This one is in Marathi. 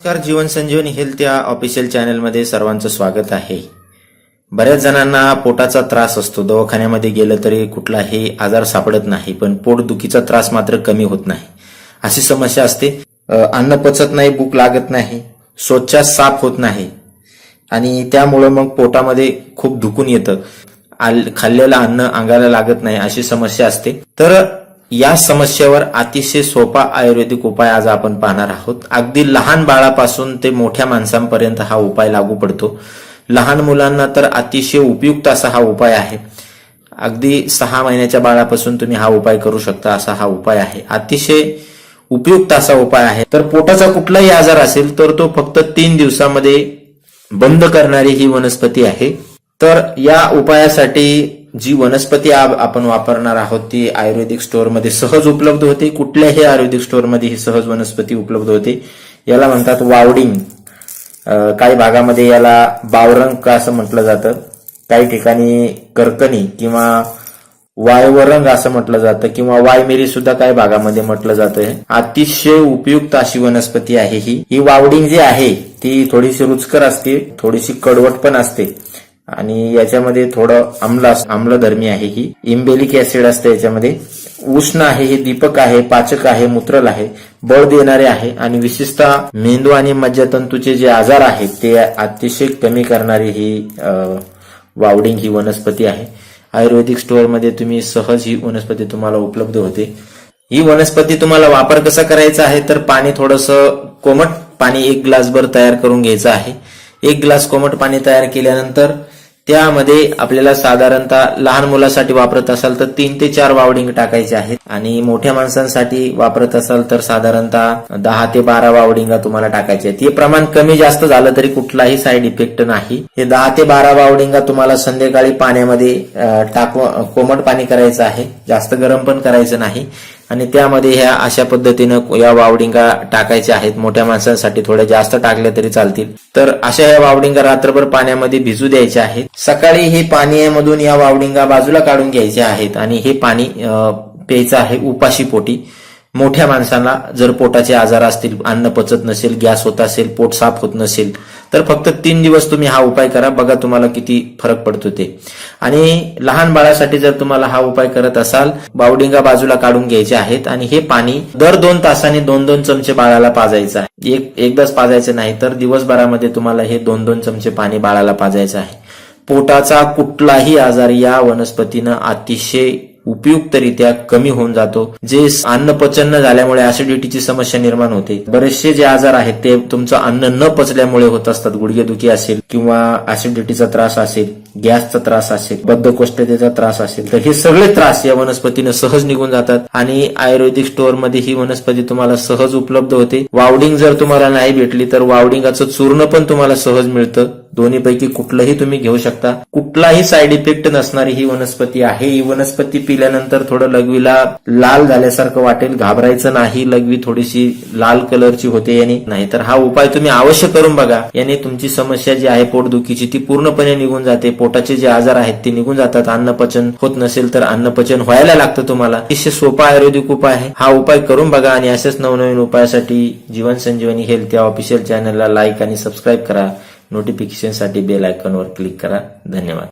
नमस्कार, जीवन संजीवनी हेल्थ या ऑफिशियल चॅनलमध्ये सर्वांचं स्वागत आहे. बऱ्याच जणांना पोटाचा त्रास असतो. दवाखान्यामध्ये गेलं तरी कुठलाही आजार सापडत नाही, पण पोटदुखीचा त्रास मात्र कमी होत नाही. अशी समस्या असते. अन्न पचत नाही, भूक लागत नाही, शौचास साफ होत नाही आणि त्यामुळे मग पोटामध्ये खूप दुखून येतं. खाल्लेलं अन्न अंगाला लागत नाही, अशी समस्या असते. तर या समस्येवर अतिशय सोपा आयुर्वेदिक उपाय आज आपण पाहणार आहोत. अगदी लहान बाळापासून ते मोठ्या माणसांपर्यंत हा उपाय लागू पडतो. लहान मुलांना तर अतिशय उपयुक्त असा हा उपाय आहे. अगदी 6 महिन्याच्या बाळापासून तुम्ही हा उपाय करू शकता असा हा उपाय आहे. अतिशय उपयुक्त असा उपाय आहे. तर पोटाचा कुठलाही आजार असेल तर तो फक्त 3 दिवसामध्ये बंद करणारी ही वनस्पती आहे. तर या उपायासाठी जी वनस्पती आपण वापरणार आहोत ती आयुर्वेदिक स्टोअरमध्ये सहज उपलब्ध होते. कुठल्याही आयुर्वेदिक स्टोअरमध्ये ही सहज वनस्पती उपलब्ध होते. याला म्हणतात वावडिंग. काही भागामध्ये याला बावरंग असं म्हटलं जातं, काही ठिकाणी करकणी किंवा वायवरंग असं म्हटलं जातं किंवा वायमेरी सुद्धा काही भागामध्ये म्हटलं जातं. अतिशय उपयुक्त अशी वनस्पती आहे ही वावडिंग जी आहे ती थोडीशी रुचकर असते, थोडीशी कडवट पण असते आणि याच्यामध्ये थोडं आम्लधर्मी आहे. ही इम्बेलिक ऍसिड असते याच्यामध्ये. उष्ण आहे, हे दीपक आहे, पाचक आहे, मूत्रल आहे, बळ देणारे आहे आणि विशेषतः मेंदू आणि मज्जातंतूचे जे आजार आहेत ते अतिशय कमी करणारी ही वावडिंग ही वनस्पती आहे. आयुर्वेदिक स्टोअरमध्ये तुम्ही सहज ही वनस्पती तुम्हाला उपलब्ध होते. ही वनस्पती तुम्हाला वापर कसा करायचा आहे तर पाणी थोडंसं कोमट पाणी 1 ग्लासभर तयार करून घ्यायचं आहे. 1 ग्लास कोमट पाणी तयार केल्यानंतर त्यामध्ये आपल्याला साधारणतः लहान मुलासाठी वापरत असाल तर 3 ते 4 वावडिंग टाकायचे आहेत आणि मोठ्या माणसांसाठी वापरत असाल तर साधारणतः 10 ते 12 वावडिंगा तुम्हाला टाकायचे आहेत. हे प्रमाण कमी जास्त झालं तरी कुठलाही साईड इफेक्ट नाही. हे 10 ते 12 वावडिंगा तुम्हाला संध्याकाळी पाण्यामध्ये कोमट पाणी करायचं आहे, जास्त गरम पण करायचं नाही आणि त्यामध्ये ह्या अशा पद्धतीनं या वावडिंगा टाकायच्या आहेत. मोठ्या माणसांसाठी थोड्या जास्त टाकल्या तरी चालतील. तर अशा या वावडिंगा रात्रभर पाण्यामध्ये भिजू द्यायच्या आहेत. सकाळी हे पाण्यामधून या वावडिंगा बाजूला काढून घ्यायच्या आहेत आणि हे पाणी प्यायचं आहे उपाशी पोटी. मोठ्या माणसांना जर पोटाचे आजार असतील, अन्न पचत नसेल, गॅस होत असेल, पोट साफ होत नसेल तर फक्त 3 दिवस तुम्ही हा उपाय करा, बघा तुम्हाला किती फरक पडतो ते. आणि लहान बाळासाठी जर तुम्हाला हा उपाय करत असाल, वावडिंगा बाजूला काढून घ्यायचे आहेत आणि हे पाणी दर 2 तासांनी 2-2 चमचे बाळाला पाजायचं आहे. एकदाच पाजायचं नाही तर दिवसभरामध्ये तुम्हाला हे 2-2 चमचे पाणी बाळाला पाजायचं आहे. पोटाचा कुठलाही आजार या वनस्पतीनं अतिशय उपयुक्तरित्या कमी होऊन जातो. जे अन्न पचन न झाल्यामुळे ऍसिडिटीची समस्या निर्माण होते. बरेचसे जे आजार आहेत ते तुमचं अन्न न पचल्यामुळे होत असतात. गुडघेदुखी असेल किंवा ऍसिडिटीचा त्रास असेल, गॅसचा त्रास असेल, बद्धकोष्ठतेचा त्रास असेल, तर हे सगळे त्रास या वनस्पतीनं सहज निघून जातात आणि आयुर्वेदिक स्टोअरमध्ये ही वनस्पती तुम्हाला सहज उपलब्ध होते. वावडिंग जर तुम्हाला नाही भेटली तर वावडिंगाचं चूर्ण पण तुम्हाला सहज मिळतं. दोन्हीपैकी कुठलंही तुम्ही घेऊ शकता. कुठलाही साईड इफेक्ट नसणारी ही वनस्पती आहे. ही वनस्पती पिल्यानंतर थोडं लघवीला लाल झाल्यासारखं वाटेल, घाबरायचं नाही. लघवी थोडीशी लाल कलरची होते याने. नाही तर हा उपाय तुम्ही अवश्य करून बघा. याने तुमची समस्या जी आहे पोटदुखीची ती पूर्णपणे निघून जाते. पोटाचे जे आजार आहेत ते निघून जातात. अन्नपचन होत नसेल तर अन्नपचन व्हायला लागतं तुम्हाला. अतिशय सोपा आयुर्वेदिक उपाय आहे. हा उपाय करून बघा आणि असेच नवनवीन उपायासाठी जीवन संजीवनी हेल्थ या ऑफिशियल चॅनलला लाईक आणि सबस्क्राईब करा. नोटिफिकेशनसाठी बेल आयकॉनवर क्लिक करा. धन्यवाद.